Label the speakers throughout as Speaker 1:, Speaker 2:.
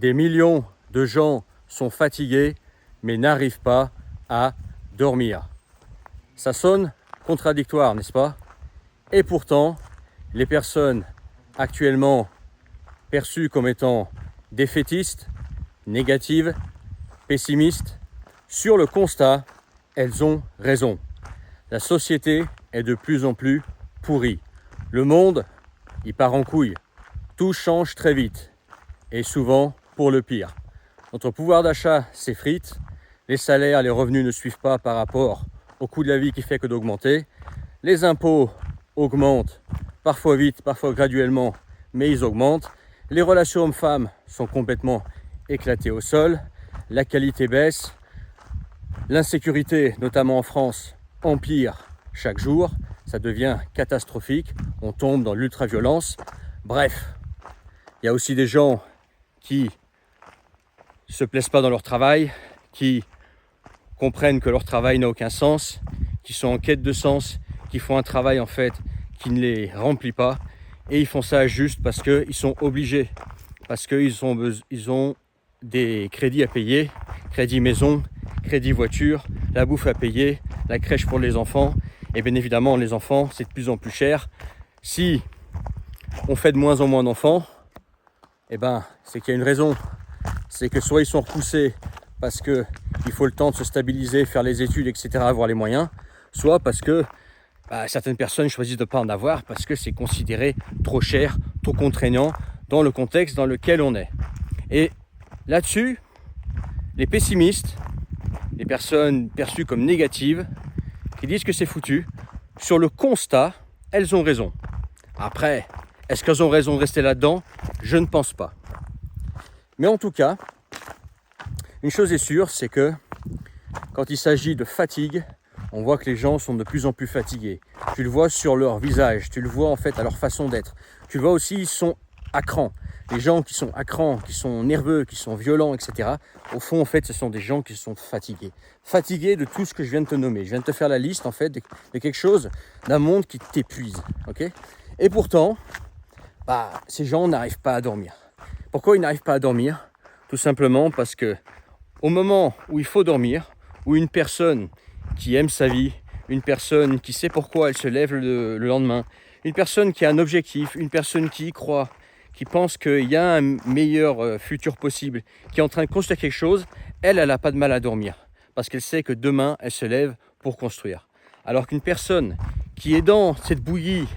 Speaker 1: Des millions de gens sont fatigués mais n'arrivent pas à dormir. Ça sonne contradictoire, n'est-ce pas? Et pourtant, les personnes actuellement perçues comme étant défaitistes, négatives, pessimistes, sur le constat, elles ont raison. La société est de plus en plus pourrie. Le monde, il part en couille. Tout change très vite et souvent pour le pire. Notre pouvoir d'achat s'effrite, les salaires, les revenus ne suivent pas par rapport au coût de la vie qui fait que d'augmenter. Les impôts augmentent, parfois vite, parfois graduellement, mais ils augmentent. Les relations hommes-femmes sont complètement éclatées au sol. La qualité baisse. L'insécurité, notamment en France, empire chaque jour. Ça devient catastrophique. On tombe dans l'ultra-violence. Bref, il y a aussi des gens qui ne se plaisent pas dans leur travail, qui comprennent que leur travail n'a aucun sens, qui sont en quête de sens, qui font un travail en fait qui ne les remplit pas, et ils font ça juste parce qu'ils sont obligés, parce qu'ils ont des crédits à payer, crédit maison, crédit voiture, la bouffe à payer, la crèche pour les enfants, et bien évidemment les enfants c'est de plus en plus cher. Si on fait de moins en moins d'enfants, eh ben c'est qu'il y a une raison, c'est que soit ils sont repoussés parce qu'il faut le temps de se stabiliser, faire les études, etc., avoir les moyens, soit parce que certaines personnes choisissent de ne pas en avoir parce que c'est considéré trop cher, trop contraignant dans le contexte dans lequel on est. Et là-dessus, les pessimistes, les personnes perçues comme négatives, qui disent que c'est foutu, sur le constat, elles ont raison. Après, est-ce qu'elles ont raison de rester là-dedans? Je ne pense pas. Mais en tout cas, une chose est sûre, c'est que quand il s'agit de fatigue, on voit que les gens sont de plus en plus fatigués. Tu le vois sur leur visage, tu le vois en fait à leur façon d'être. Tu le vois aussi, ils sont à cran. Les gens qui sont à cran, qui sont nerveux, qui sont violents, etc. Au fond, en fait, ce sont des gens qui sont fatigués. Fatigués de tout ce que je viens de te nommer. Je viens de te faire la liste, en fait, de quelque chose, d'un monde qui t'épuise. Okay? Et pourtant, ces gens n'arrivent pas à dormir. Pourquoi ils n'arrivent pas à dormir? Tout simplement parce que au moment où il faut dormir, où une personne qui aime sa vie, une personne qui sait pourquoi elle se lève le lendemain, une personne qui a un objectif, une personne qui y croit, qui pense qu'il y a un meilleur futur possible, qui est en train de construire quelque chose, elle n'a pas de mal à dormir. Parce qu'elle sait que demain, elle se lève pour construire. Alors qu'une personne qui est dans cette bouillie,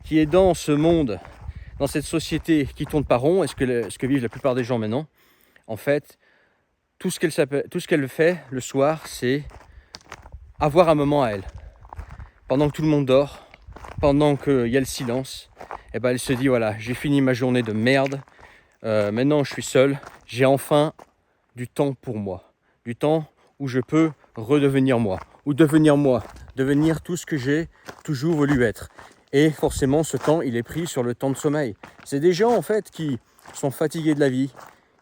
Speaker 1: qui est dans ce monde, dans cette société qui tourne par rond, et ce que vivent la plupart des gens maintenant, en fait, tout ce qu'elle fait le soir, c'est avoir un moment à elle. Pendant que tout le monde dort, pendant qu'il y a le silence, et elle se dit voilà, j'ai fini ma journée de merde, maintenant je suis seul, j'ai enfin du temps pour moi, du temps où je peux redevenir moi, ou devenir tout ce que j'ai toujours voulu être. Et forcément, ce temps, il est pris sur le temps de sommeil. C'est des gens en fait qui sont fatigués de la vie,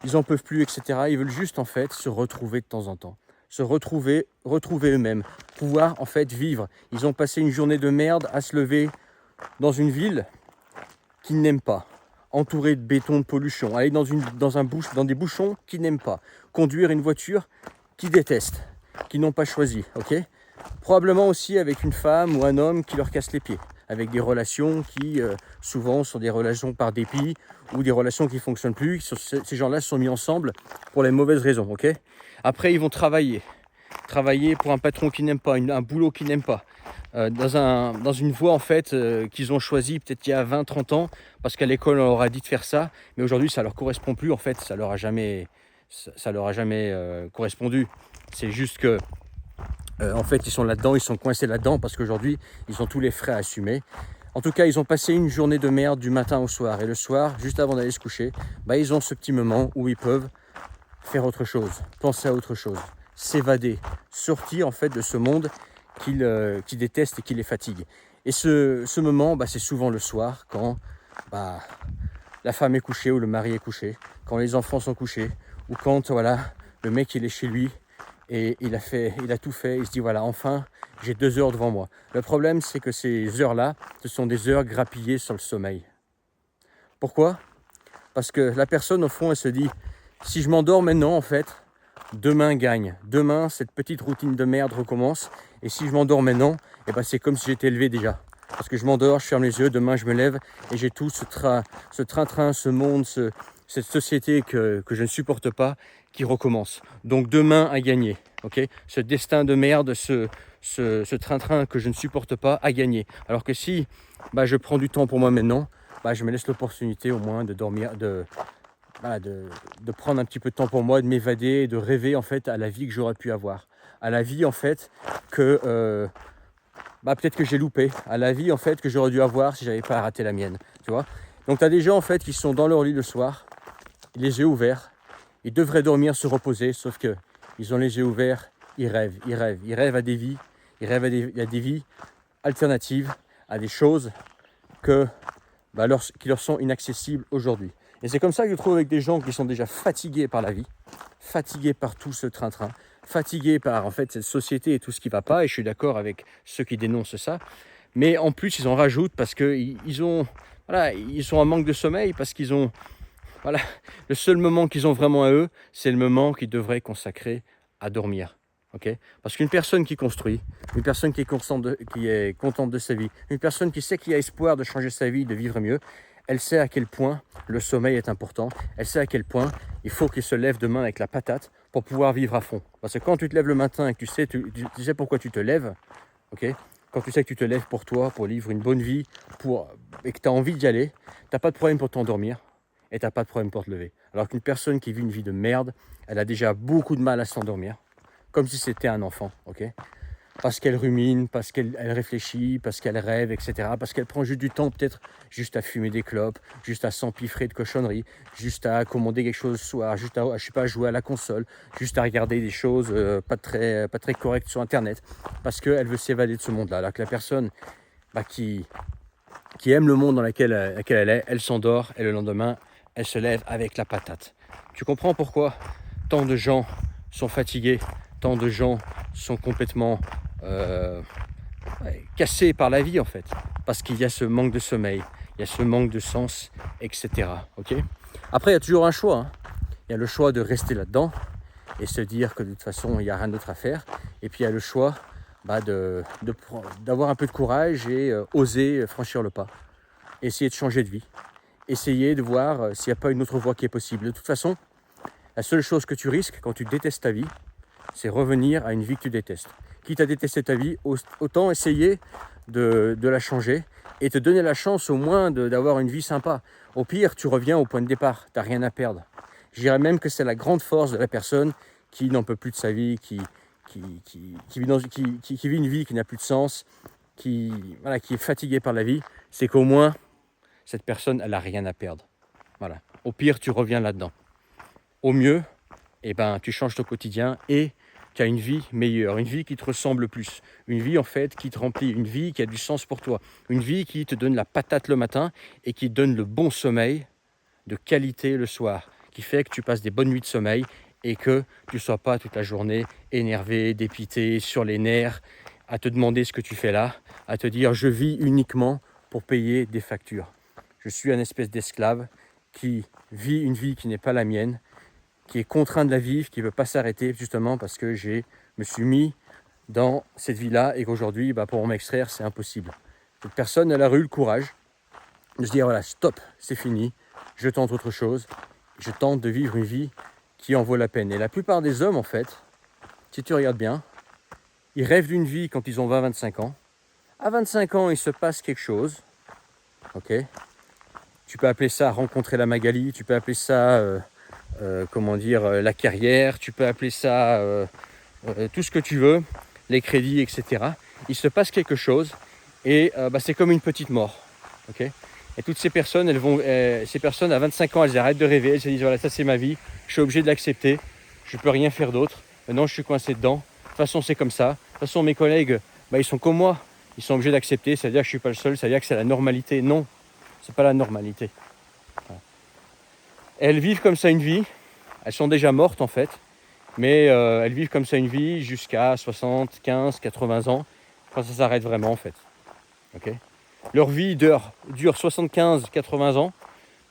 Speaker 1: ils en peuvent plus, etc. Ils veulent juste en fait se retrouver de temps en temps. Se retrouver eux-mêmes, pouvoir en fait vivre. Ils ont passé une journée de merde à se lever dans une ville qu'ils n'aiment pas, entourée de béton, de pollution, aller dans des bouchons qu'ils n'aiment pas, conduire une voiture qu'ils détestent, qu'ils n'ont pas choisi, ok? Probablement aussi avec une femme ou un homme qui leur casse les pieds, avec des relations qui souvent sont des relations par dépit ou des relations qui ne fonctionnent plus. Ces gens-là se sont mis ensemble pour les mauvaises raisons, ok? Après, ils vont travailler pour un patron qu'ils n'aiment pas, un boulot qu'ils n'aiment pas, dans une voie en fait qu'ils ont choisie peut-être il y a 20-30 ans, parce qu'à l'école on leur a dit de faire ça, mais aujourd'hui ça leur correspond plus, en fait, ça leur a jamais correspondu. C'est juste que en fait ils sont là-dedans, ils sont coincés là-dedans, parce qu'aujourd'hui ils ont tous les frais à assumer. En tout cas, ils ont passé une journée de merde du matin au soir, et le soir, juste avant d'aller se coucher, ils ont ce petit moment où ils peuvent faire autre chose, penser à autre chose, s'évader, sortir en fait de ce monde qu'ils détestent et qui les fatigue. Et ce moment, c'est souvent le soir, quand la femme est couchée ou le mari est couché, quand les enfants sont couchés, ou quand le mec il est chez lui et il a tout fait, il se dit voilà, enfin j'ai 2 heures devant moi. Le problème, c'est que ces heures-là, ce sont des heures grappillées sur le sommeil. Pourquoi? Parce que la personne au fond, elle se dit Si je m'endors maintenant, en fait, demain gagne. Demain, cette petite routine de merde recommence. Et si je m'endors maintenant, eh ben, c'est comme si j'étais élevé déjà. Parce que je m'endors, je ferme les yeux, demain je me lève et j'ai tout ce train-train, ce monde, cette société que je ne supporte pas qui recommence. Donc demain à gagner. Okay, ce destin de merde, ce train-train que je ne supporte pas à gagner. Alors que si je prends du temps pour moi maintenant, je me laisse l'opportunité au moins de dormir, de prendre un petit peu de temps pour moi, de m'évader, de rêver en fait à la vie que j'aurais pu avoir. À la vie en fait que peut-être que j'ai loupé, à la vie en fait que j'aurais dû avoir si j'avais pas raté la mienne. Tu vois. Donc tu as des gens en fait qui sont dans leur lit le soir, les yeux ouverts, ils devraient dormir, se reposer, sauf que ils ont les yeux ouverts, ils rêvent à des vies, ils rêvent à des vies alternatives, à des choses qui leur sont inaccessibles aujourd'hui. Et c'est comme ça que je trouve avec des gens qui sont déjà fatigués par la vie, fatigués par tout ce train-train, fatigués par en fait cette société et tout ce qui ne va pas, et je suis d'accord avec ceux qui dénoncent ça, mais en plus ils en rajoutent parce qu'ils ont un manque de sommeil, parce qu'ils ont le seul moment qu'ils ont vraiment à eux, c'est le moment qu'ils devraient consacrer à dormir. Okay, parce qu'une personne qui construit, une personne qui est contente de sa vie, une personne qui sait qu'il y a espoir de changer sa vie, de vivre mieux, elle sait à quel point le sommeil est important, elle sait à quel point il faut qu'il se lève demain avec la patate pour pouvoir vivre à fond. Parce que quand tu te lèves le matin et que tu sais pourquoi tu te lèves, okay, quand tu sais que tu te lèves pour toi, pour vivre une bonne vie, et que tu as envie d'y aller, tu n'as pas de problème pour t'endormir et tu n'as pas de problème pour te lever. Alors qu'une personne qui vit une vie de merde, elle a déjà beaucoup de mal à s'endormir, comme si c'était un enfant, ok ? Parce qu'elle rumine, parce qu'elle réfléchit, parce qu'elle rêve, etc. Parce qu'elle prend juste du temps peut-être juste à fumer des clopes, juste à s'empiffrer de cochonneries, juste à commander quelque chose le soir, juste à jouer à la console, juste à regarder des choses pas très correctes sur Internet, parce qu'elle veut s'évader de ce monde-là. Alors que la personne qui aime le monde dans lequel elle est, elle s'endort et le lendemain, elle se lève avec la patate. Tu comprends pourquoi tant de gens sont fatigués, tant de gens sont complètement cassés par la vie en fait, parce qu'il y a ce manque de sommeil, il y a ce manque de sens, etc. Okay, après, il y a toujours un choix. Hein. Il y a le choix de rester là-dedans et se dire que de toute façon, il n'y a rien d'autre à faire. Et puis, il y a le choix d'avoir un peu de courage et oser franchir le pas. Essayer de changer de vie. Essayer de voir s'il n'y a pas une autre voie qui est possible. De toute façon, la seule chose que tu risques quand tu détestes ta vie, c'est revenir à une vie que tu détestes. Quitte à détester ta vie, autant essayer de la changer et te donner la chance au moins d'avoir une vie sympa. Au pire, tu reviens au point de départ, tu n'as rien à perdre. Je dirais même que c'est la grande force de la personne qui n'en peut plus de sa vie, qui vit une vie qui n'a plus de sens, qui est fatiguée par la vie, c'est qu'au moins, cette personne, elle n'a rien à perdre. Voilà. Au pire, tu reviens là-dedans. Au mieux, tu changes ton quotidien et tu as une vie meilleure, une vie qui te ressemble plus, une vie en fait qui te remplit, une vie qui a du sens pour toi, une vie qui te donne la patate le matin et qui te donne le bon sommeil de qualité le soir, qui fait que tu passes des bonnes nuits de sommeil et que tu ne sois pas toute la journée énervé, dépité, sur les nerfs, à te demander ce que tu fais là, à te dire je vis uniquement pour payer des factures. Je suis un espèce d'esclave qui vit une vie qui n'est pas la mienne, qui est contraint de la vivre, qui ne veut pas s'arrêter justement parce que je me suis mis dans cette vie-là et qu'aujourd'hui, pour m'extraire, c'est impossible. Cette personne, elle a eu le courage de se dire, voilà, stop, c'est fini, je tente autre chose, je tente de vivre une vie qui en vaut la peine. Et la plupart des hommes, en fait, si tu regardes bien, ils rêvent d'une vie quand ils ont 20-25 ans. À 25 ans, il se passe quelque chose, ok ? Tu peux appeler ça rencontrer la Magali, tu peux appeler ça... la carrière, tu peux appeler ça tout ce que tu veux, les crédits, etc. Il se passe quelque chose et c'est comme une petite mort. Okay, et toutes ces personnes, ces personnes à 25 ans, elles arrêtent de rêver, elles se disent voilà, ça c'est ma vie, je suis obligé de l'accepter, je ne peux rien faire d'autre, maintenant je suis coincé dedans, de toute façon c'est comme ça, de toute façon mes collègues, ils sont comme moi, ils sont obligés d'accepter, c'est-à-dire que je ne suis pas le seul, c'est-à-dire que c'est la normalité. Non, c'est pas la normalité. Voilà. Elles vivent comme ça une vie, elles sont déjà mortes en fait, mais elles vivent comme ça une vie jusqu'à 75, 80 ans, quand ça s'arrête vraiment en fait. Okay, leur vie dure 75, 80 ans,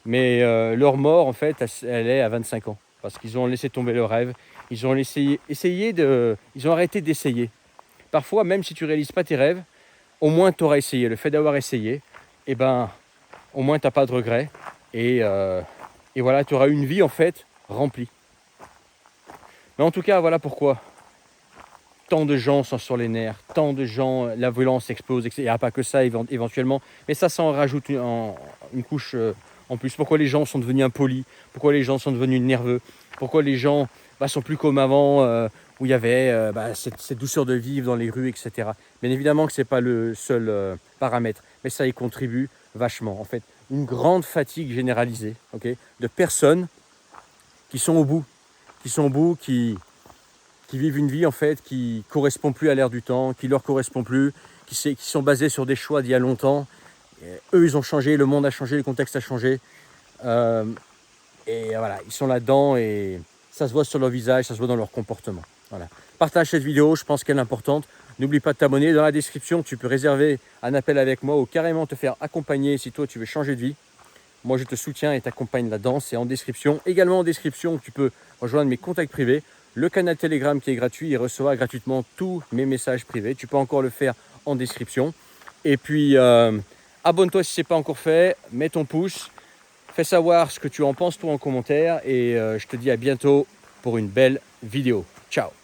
Speaker 1: mais leur mort en fait, elle est à 25 ans. parce qu'ils ont laissé tomber le rêve. Ils ont ils ont arrêté d'essayer. Parfois, même si tu réalises pas tes rêves, au moins tu auras essayé. Le fait d'avoir essayé, eh ben, au moins tu n'as pas de regrets. Et voilà, tu auras une vie en fait remplie. Mais en tout cas, voilà pourquoi tant de gens sont sur les nerfs, tant de gens, la violence explose, etc. Il n'y a pas que ça éventuellement, mais ça en rajoute une couche en plus. Pourquoi les gens sont devenus impolis? Pourquoi les gens sont devenus nerveux? Pourquoi les gens sont plus comme avant, où il y avait cette douceur de vivre dans les rues, etc. Bien évidemment que ce n'est pas le seul paramètre, mais ça y contribue vachement. En fait, une grande fatigue généralisée, de personnes qui sont au bout, qui vivent une vie en fait qui correspond plus à l'ère du temps, qui leur correspond plus, qui sont basés sur des choix d'il y a longtemps. Et eux, ils ont changé, le monde a changé, le contexte a changé. Et voilà, ils sont là-dedans et ça se voit sur leur visage, ça se voit dans leur comportement. Voilà. Partage cette vidéo, je pense qu'elle est importante. N'oublie pas de t'abonner. Dans la description, tu peux réserver un appel avec moi ou carrément te faire accompagner si toi tu veux changer de vie. Moi, je te soutiens et t'accompagne là-dedans. C'est en description. Également en description, tu peux rejoindre mes contacts privés. Le canal Telegram qui est gratuit et recevoir gratuitement tous mes messages privés. Tu peux encore le faire en description. Et puis, abonne-toi si ce n'est pas encore fait. Mets ton pouce. Fais savoir ce que tu en penses toi en commentaire. Et je te dis à bientôt pour une belle vidéo. Ciao!